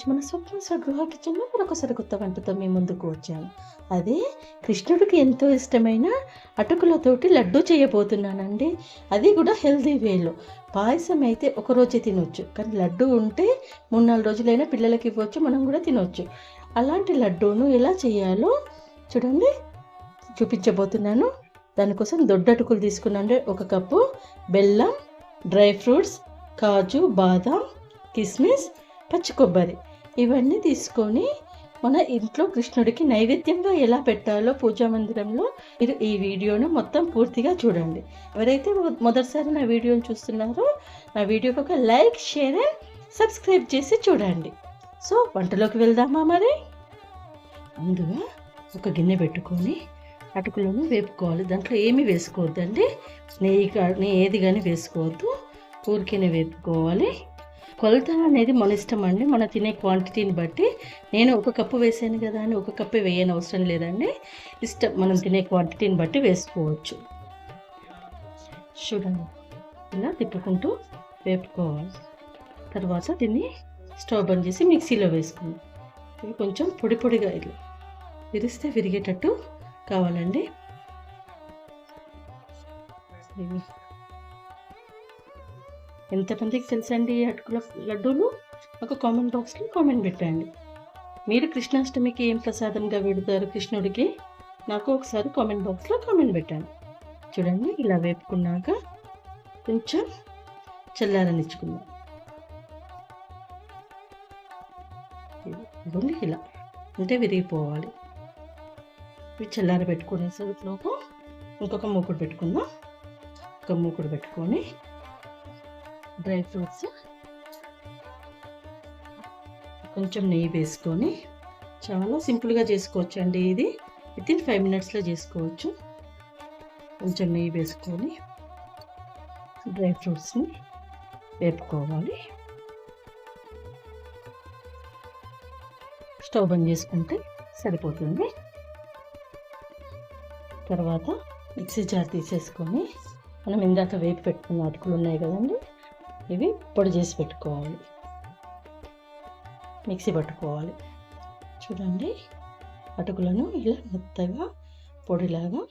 ఈరోజు మన స్వప్న స్వగృహ కిచెన్లో మరొకసారి కొత్త వంటతో మీ ముందుకు వచ్చాను. అదే కృష్ణుడికి ఎంతో ఇష్టమైన అటుకులతోటి లడ్డు చేయబోతున్నానండి. అది కూడా హెల్తీ వేలో. పాయసం అయితే ఒకరోజే తినొచ్చు, కానీ లడ్డు ఉంటే 3-4 రోజులైనా పిల్లలకి ఇవ్వచ్చు, మనం కూడా తినొచ్చు. అలాంటి లడ్డూను ఎలా చేయాలో చూడండి, చూపించబోతున్నాను. దానికోసం దొడ్డటుకులు తీసుకున్నాను, 1 కప్పు బెల్లం, డ్రై ఫ్రూట్స్, కాజు, బాదాం, కిస్మిస్, పచ్చి కొబ్బరి ఇవన్నీ తీసుకొని మన ఇంట్లో కృష్ణుడికి నైవేద్యంగా ఎలా పెట్టాలో పూజా మందిరంలో మీరు ఈ వీడియోను మొత్తం పూర్తిగా చూడండి. ఎవరైతే మొదటిసారి నా వీడియోని చూస్తున్నారో నా వీడియోకి ఒక లైక్, షేర్ అండ్ సబ్స్క్రైబ్ చేసి చూడండి. సో వంటలోకి వెళ్దామా మరి? ముందుగా ఒక గిన్నె పెట్టుకొని అటుకులను వేపుకోవాలి. దాంట్లో ఏమీ వేసుకోవద్దండి, నెయ్యి ఏది కానీ వేసుకోవద్దు, ఊరికేనే వేపుకోవాలి. కొలత అనేది మన ఇష్టం అండి, మన తినే క్వాంటిటీని బట్టి. నేను 1 కప్పు వేసాను కదా అని 1 కప్పే వేయని అవసరం లేదండి, ఇష్టం మనం తినే క్వాంటిటీని బట్టి వేసుకోవచ్చు. చూడండి, ఇలా తిప్పుకుంటూ వేపుకోవాలి. తర్వాత దీన్ని స్టవ్ బంద్ చేసి మిక్సీలో వేసుకుందాం. ఇవి కొంచెం పొడి పొడిగా ఇలా విరిస్తే విరిగేటట్టు కావాలండి. ఎంతమందికి తెలుసండి ఈ అటుకుల లడ్డూలు? ఒక కామెంట్ బాక్స్లో కామెంట్ పెట్టండి. మీరు కృష్ణాష్టమికి ఏం ప్రసాదంగా పెడతారు కృష్ణుడికి? నాకు ఒకసారి కామెంట్ బాక్స్లో కామెంట్ పెట్టండి. చూడండి, ఇలా వేపుకున్నాక కొంచెం చల్లారనిచ్చుకుందాం. ఇదిగోండి, ఇలా అంటే విరిగిపోవాలి. ఇవి చల్లార పెట్టుకునేసరికి ఇంకొక మూకుడు పెట్టుకుందాం. ఒక మూకుడు పెట్టుకొని డ్రై ఫ్రూట్స్, కొంచెం నెయ్యి వేసుకొని, చాలా సింపుల్గా చేసుకోవచ్చు అండి, ఇది వితిన్ 5 మినిట్స్లో చేసుకోవచ్చు. కొంచెం నెయ్యి వేసుకొని డ్రై ఫ్రూట్స్ని వేపుకోవాలి. స్టవ్ బంద్ చేసుకుంటే సరిపోతుంది. తర్వాత మిక్సీ జార్ తీసేసుకొని మనం ఇందాక వేపి పెట్టుకున్న అటుకులు ఉన్నాయి కదండి, ఇవి పొడి చేసి పెట్టుకోవాలి, మిక్సీ పట్టుకోవాలి. చూడండి, అటుకులను ఇలా మెత్తగా పొడిలాగా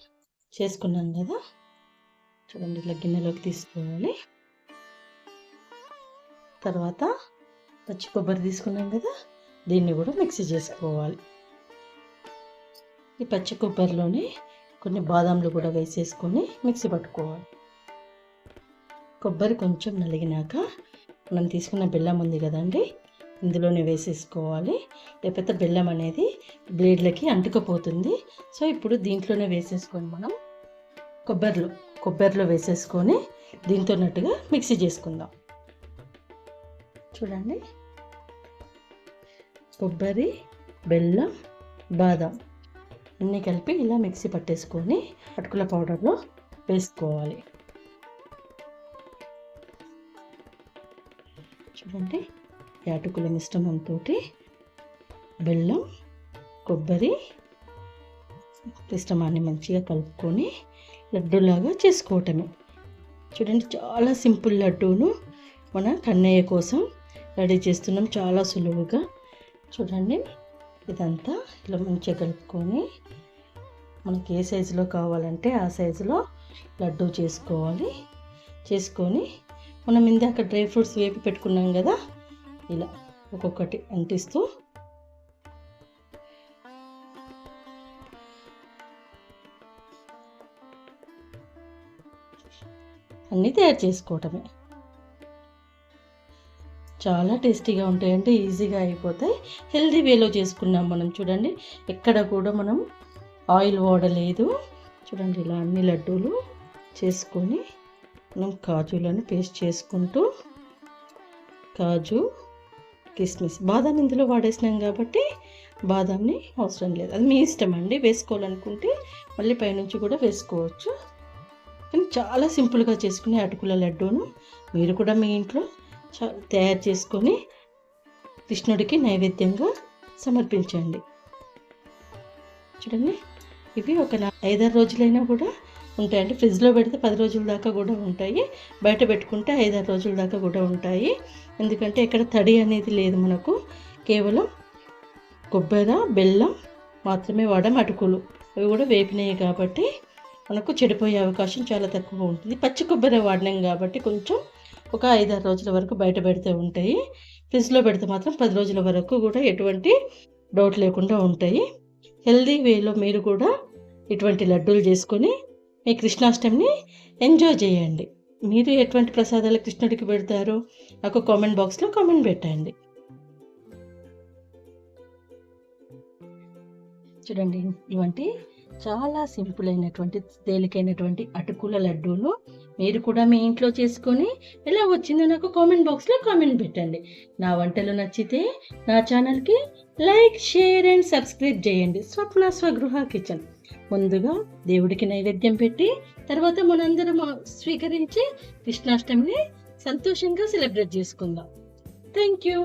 చేసుకున్నాం కదా. చూడండి, ఇలా గిన్నెలోకి తీసుకోవాలి. తర్వాత పచ్చి కొబ్బరి తీసుకున్నాం కదా, దీన్ని కూడా మిక్సీ చేసుకోవాలి. ఈ పచ్చి కొబ్బరిలోనే కొన్ని బాదాంలు కూడా వేసేసుకొని మిక్సీ పట్టుకోవాలి. కొబ్బరి కొంచెం నలిగినాక మనం తీసుకున్న బెల్లం ఉంది కదండి, ఇందులోనే వేసేసుకోవాలి, లేకపోతే బెల్లం అనేది బ్లేడ్లకి అంటుకుపోతుంది. సో ఇప్పుడు దీంట్లోనే వేసేసుకొని మనం కొబ్బరిలో వేసేసుకొని దీంతో నట్టుగా మిక్సీ చేసుకుందాం. చూడండి, కొబ్బరి, బెల్లం, బాదం అన్నీ కలిపి ఇలా మిక్సీ పట్టేసుకొని అటుకుల పౌడర్లో వేసుకోవాలి. చూడండి, ఈ అటుకుల మిశ్రమంతో బెల్లం, కొబ్బరి మిశ్రమాన్ని మంచిగా కలుపుకొని లడ్డూలాగా చేసుకోవటమే. చూడండి, చాలా సింపుల్ లడ్డూను మన కన్నయ్య కోసం రెడీ చేస్తున్నాం, చాలా సులువుగా. చూడండి, ఇదంతా ఇలా మంచిగా కలుపుకొని మనకి ఏ సైజులో కావాలంటే ఆ సైజులో లడ్డూ చేసుకోవాలి. చేసుకొని మనం ఇందాక డ్రై ఫ్రూట్స్ వేపి పెట్టుకున్నాం కదా, ఇలా ఒక్కొక్కటి అంటిస్తూ అన్నీ తయారు చేసుకోవటమే. చాలా టేస్టీగా ఉంటాయంటే, ఈజీగా అయిపోతాయి, హెల్తీ వేలో చేసుకున్నాం మనం. చూడండి, ఎక్కడ కూడా మనం ఆయిల్ వాడలేదు. చూడండి, ఇలా అన్ని లడ్డూలు చేసుకొని మనం కాజులను పేస్ట్ చేసుకుంటూ, కాజు, కిస్మిస్, బాదాం ఇందులో వాడేసినాం కాబట్టి బాదాంని అవసరం లేదు, అది మీ ఇష్టం అండి. వేసుకోవాలనుకుంటే మళ్ళీ పైనుంచి కూడా వేసుకోవచ్చు. కానీ చాలా సింపుల్గా చేసుకునే అటుకుల లడ్డూను మీరు కూడా మీ ఇంట్లో తయారు చేసుకొని కృష్ణుడికి నైవేద్యంగా సమర్పించండి. చూడండి, ఇవి ఒక 5-6 రోజులైనా కూడా ఉంటాయండి. ఫ్రిడ్జ్లో పెడితే 10 రోజుల దాకా కూడా ఉంటాయి, బయట పెట్టుకుంటే 5-6 రోజుల దాకా కూడా ఉంటాయి. ఎందుకంటే ఇక్కడ తడి అనేది లేదు మనకు, కేవలం కొబ్బరి బెల్లం మాత్రమే వాడాం. అటుకులు అవి కూడా వేపినాయి కాబట్టి మనకు చెడిపోయే అవకాశం చాలా తక్కువ ఉంటుంది. పచ్చి కొబ్బరి వాడినాం కాబట్టి కొంచెం ఒక 5-6 రోజుల వరకు బయట పెడితే ఉంటాయి. ఫ్రిడ్జ్లో పెడితే మాత్రం 10 రోజుల వరకు కూడా ఎటువంటి డౌట్ లేకుండా ఉంటాయి. హెల్దీ వేలో మీరు కూడా ఇటువంటి లడ్డూలు చేసుకొని మీ కృష్ణాష్టమిని ఎంజాయ్ చేయండి. మీరు ఎటువంటి ప్రసాదాలు కృష్ణుడికి పెడతారో నాకు కామెంట్ బాక్స్లో కామెంట్ పెట్టండి. చూడండి, ఇవంటి చాలా సింపుల్ అయినటువంటి తేలికైనటువంటి అటుకుల లడ్డూలు మీరు కూడా మీ ఇంట్లో చేసుకొని ఎలా వచ్చిందో నాకు కామెంట్ బాక్స్లో కామెంట్ పెట్టండి. నా వంటలు నచ్చితే నా ఛానల్కి లైక్, షేర్ అండ్ సబ్స్క్రైబ్ చేయండి. స్వప్న స్వగృహ కిచెన్. ముందుగా దేవుడికి నైవేద్యం పెట్టి తర్వాత మనందరం స్వీకరించి కృష్ణాష్టమిని సంతోషంగా సెలబ్రేట్ చేసుకుందాం. Thank you.